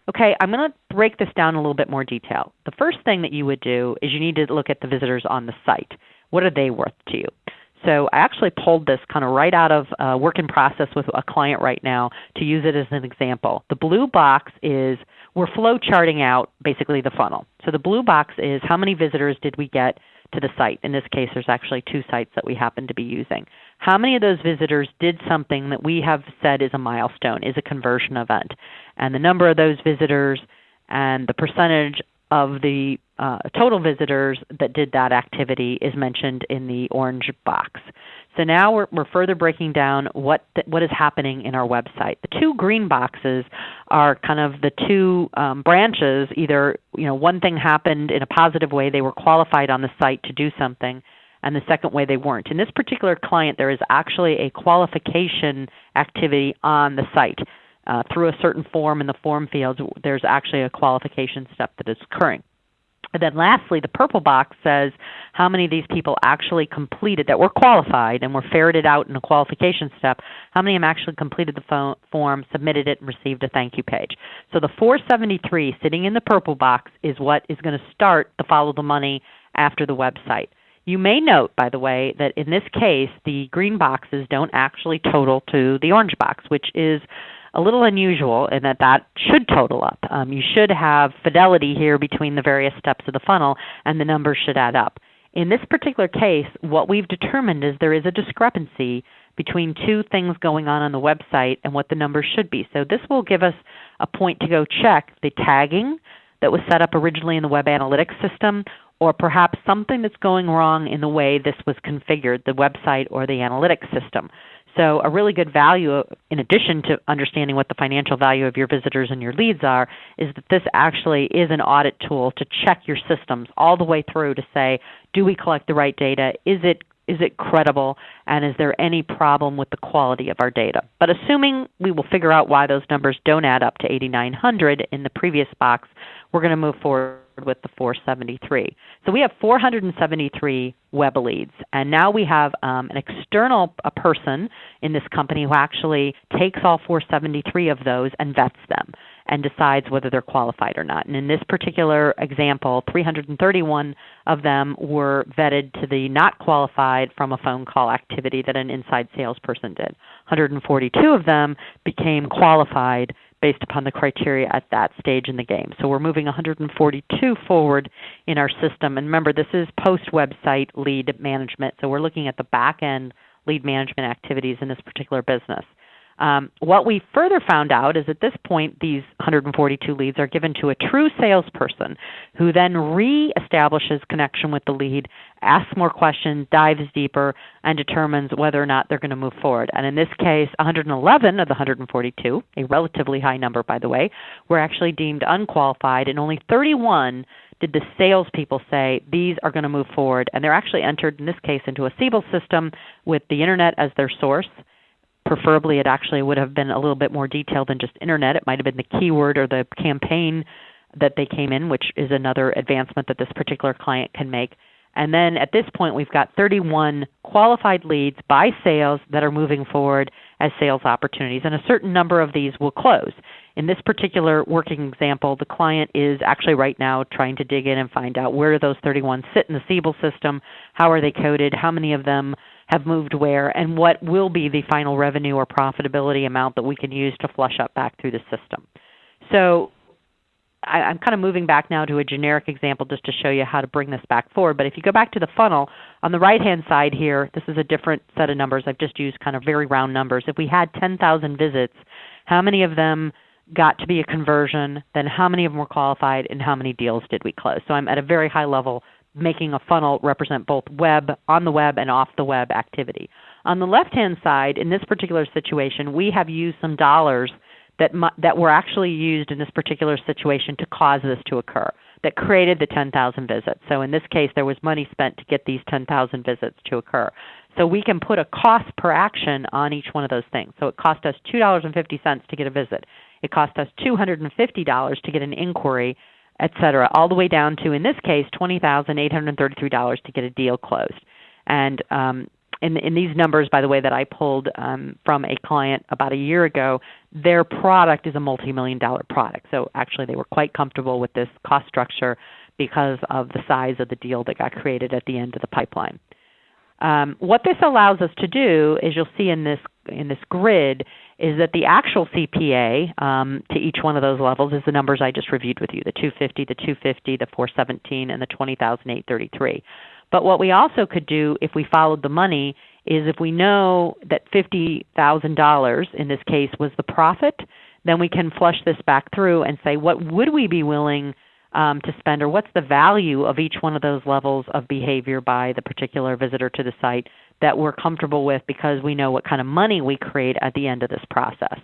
Okay, I'm going to break this down in a little bit more detail. The first thing that you would do is you need to look at the visitors on the site. What are they worth to you? So I actually pulled this kind of right out of a work in process with a client right now to use it as an example. The blue box is, we're flow charting out basically the funnel. So the blue box is how many visitors did we get to the site. In this case, there's actually 2 sites that we happen to be using. How many of those visitors did something that we have said is a milestone, is a conversion event? And the number of those visitors and the percentage of the total visitors that did that activity is mentioned in the orange box. So now we're further breaking down what is happening in our website. The 2 green boxes are kind of the 2 branches. Either one thing happened in a positive way, they were qualified on the site to do something, and the second way they weren't. In this particular client, there is actually a qualification activity on the site. Through a certain form in the form fields, there's actually a qualification step that is occurring. And then lastly, the purple box says how many of these people actually completed, that were qualified and were ferreted out in a qualification step, how many of them actually completed the form, submitted it, and received a thank you page. So the 473 sitting in the purple box is what is going to start the follow the money after the website. You may note, by the way, that in this case, the green boxes don't actually total to the orange box, which is a little unusual in that should total up. You should have fidelity here between the various steps of the funnel, and the numbers should add up. In this particular case, what we've determined is there is a discrepancy between 2 things going on the website and what the numbers should be. So this will give us a point to go check the tagging that was set up originally in the web analytics system, or perhaps something that's going wrong in the way this was configured, the website or the analytics system. So a really good value, in addition to understanding what the financial value of your visitors and your leads are, is that this actually is an audit tool to check your systems all the way through to say, do we collect the right data? Is it credible? And is there any problem with the quality of our data? But assuming we will figure out why those numbers don't add up to 8,900 in the previous box, we're going to move forward with the 473. So we have 473 web leads, and now we have an external person in this company who actually takes all 473 of those and vets them and decides whether they're qualified or not. And in this particular example, 331 of them were vetted to the not qualified from a phone call activity that an inside salesperson did. 142 of them became qualified based upon the criteria at that stage in the game. So we're moving 142 forward in our system. And remember, this is post-website lead management, so we're looking at the back-end lead management activities in this particular business. What we further found out is at this point these 142 leads are given to a true salesperson who then re-establishes connection with the lead, asks more questions, dives deeper, and determines whether or not they're going to move forward. And in this case, 111 of the 142, a relatively high number by the way, were actually deemed unqualified, and only 31 did the salespeople say these are going to move forward. And they're actually entered, in this case, into a Siebel system with the Internet as their source. Preferably, it actually would have been a little bit more detailed than just Internet. It might have been the keyword or the campaign that they came in, which is another advancement that this particular client can make. And then at this point, we've got 31 qualified leads by sales that are moving forward as sales opportunities, and a certain number of these will close. In this particular working example, the client is actually right now trying to dig in and find out where do those 31 sit in the Siebel system, how are they coded, how many of them have moved where, and what will be the final revenue or profitability amount that we can use to flush up back through the system. So I'm kind of moving back now to a generic example just to show you how to bring this back forward. But if you go back to the funnel, on the right-hand side here, this is a different set of numbers. I've just used kind of very round numbers. If we had 10,000 visits, how many of them got to be a conversion, then how many of them were qualified, and how many deals did we close? So I'm at a very high level making a funnel represent both web, on the web, and off the web activity. On the left-hand side, in this particular situation, we have used some dollars that were actually used in this particular situation to cause this to occur, that created the 10,000 visits. So in this case, there was money spent to get these 10,000 visits to occur. So we can put a cost per action on each one of those things. So it cost us $2.50 to get a visit. It cost us $250 to get an inquiry, et cetera, all the way down to, in this case, $20,833 to get a deal closed. And in these numbers, by the way, that I pulled from a client about a year ago, their product is a multi-million-dollar product. So actually they were quite comfortable with this cost structure because of the size of the deal that got created at the end of the pipeline. What this allows us to do is, you'll see in this grid, is that the actual CPA to each one of those levels is the numbers I just reviewed with you, the 250, the 250, the 417, and the 20,833. But what we also could do if we followed the money is, if we know that $50,000 in this case was the profit, then we can flush this back through and say, what would we be willing to spend, or what's the value of each one of those levels of behavior by the particular visitor to the site that we're comfortable with, because we know what kind of money we create at the end of this process.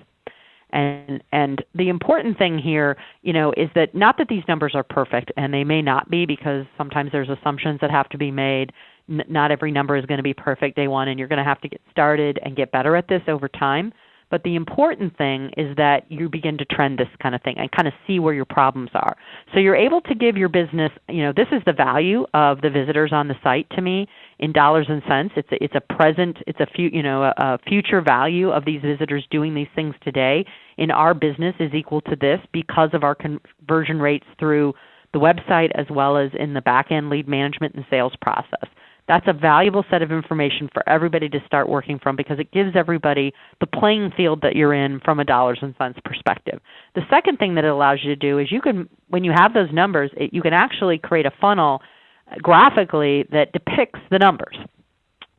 And the important thing here, is that not that these numbers are perfect, and they may not be, because sometimes there's assumptions that have to be made. Not every number is going to be perfect day one, and you're going to have to get started and get better at this over time. But the important thing is that you begin to trend this kind of thing and kind of see where your problems are. So you're able to give your business, this is the value of the visitors on the site to me in dollars and cents. It's a present, it's a future value of these visitors doing these things today in our business is equal to this, because of our conversion rates through the website as well as in the back-end lead management and sales process. That's a valuable set of information for everybody to start working from, because it gives everybody the playing field that you're in from a dollars and cents perspective. The second thing that it allows you to do is, when you have those numbers, you can actually create a funnel graphically that depicts the numbers.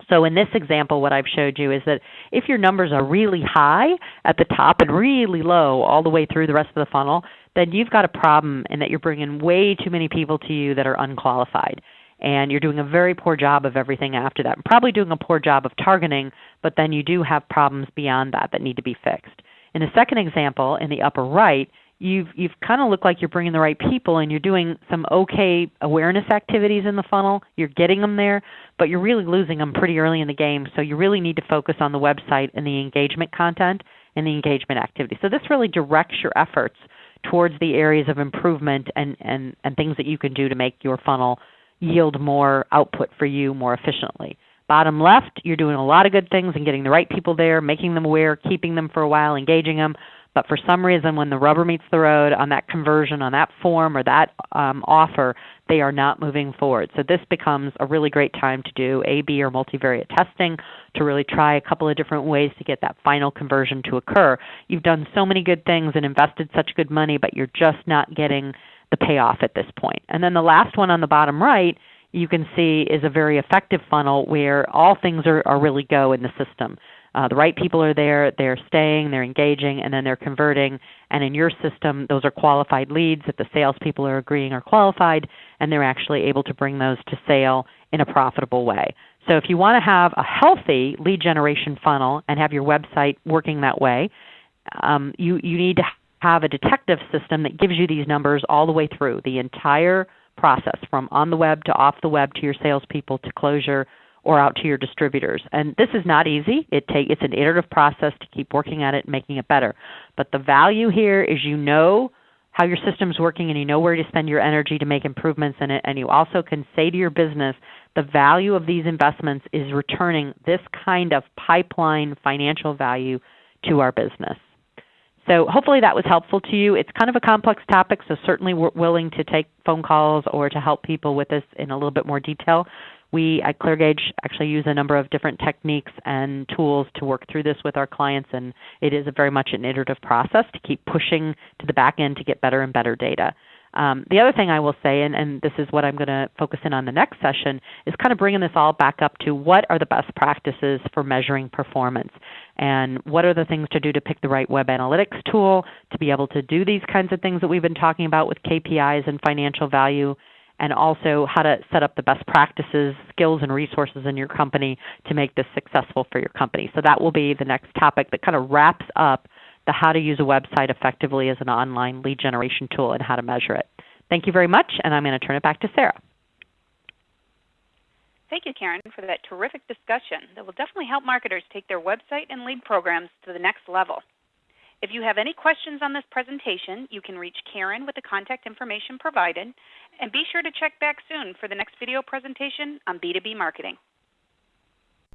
So in this example, what I've showed you is that if your numbers are really high at the top and really low all the way through the rest of the funnel, then you've got a problem in that you're bringing way too many people to you that are unqualified. And you're doing a very poor job of everything after that. Probably doing a poor job of targeting, but then you do have problems beyond that need to be fixed. In the second example, in the upper right, you've kind of looked like you're bringing the right people, and you're doing some okay awareness activities in the funnel. You're getting them there, but you're really losing them pretty early in the game. So you really need to focus on the website and the engagement content and the engagement activity. So this really directs your efforts towards the areas of improvement and things that you can do to make your funnel yield more output for you more efficiently. Bottom left, you're doing a lot of good things and getting the right people there, making them aware, keeping them for a while, engaging them. But for some reason, when the rubber meets the road on that conversion, on that form or that offer, they are not moving forward. So this becomes a really great time to do A/B or multivariate testing, to really try a couple of different ways to get that final conversion to occur. You've done so many good things and invested such good money, but you're just not getting the payoff at this point. And then the last one on the bottom right, you can see, is a very effective funnel where all things are really go in the system. The right people are there, they're staying, they're engaging, and then they're converting. And in your system, those are qualified leads that the salespeople are agreeing are qualified, and they're actually able to bring those to sale in a profitable way. So if you want to have a healthy lead generation funnel and have your website working that way, you need to have a detective system that gives you these numbers all the way through the entire process, from on the web to off the web to your salespeople to closure or out to your distributors. And this is not easy. It's an iterative process to keep working at it and making it better. But the value here is you know how your system's working and you know where to spend your energy to make improvements in it, and you also can say to your business, the value of these investments is returning this kind of pipeline financial value to our business. So hopefully that was helpful to you. It's kind of a complex topic, so certainly we're willing to take phone calls or to help people with this in a little bit more detail. We at ClearGage actually use a number of different techniques and tools to work through this with our clients, and it is very much an iterative process to keep pushing to the back end to get better and better data. The other thing I will say, and this is what I'm going to focus in on the next session, is kind of bringing this all back up to what are the best practices for measuring performance, and what are the things to do to pick the right web analytics tool to be able to do these kinds of things that we've been talking about with KPIs and financial value, and also how to set up the best practices, skills, and resources in your company to make this successful for your company. So that will be the next topic that kind of wraps up the how to use a website effectively as an online lead generation tool and how to measure it. Thank you very much, and I'm going to turn it back to Sarah. Thank you, Karen, for that terrific discussion that will definitely help marketers take their website and lead programs to the next level. If you have any questions on this presentation, you can reach Karen with the contact information provided, and be sure to check back soon for the next video presentation on B2B marketing.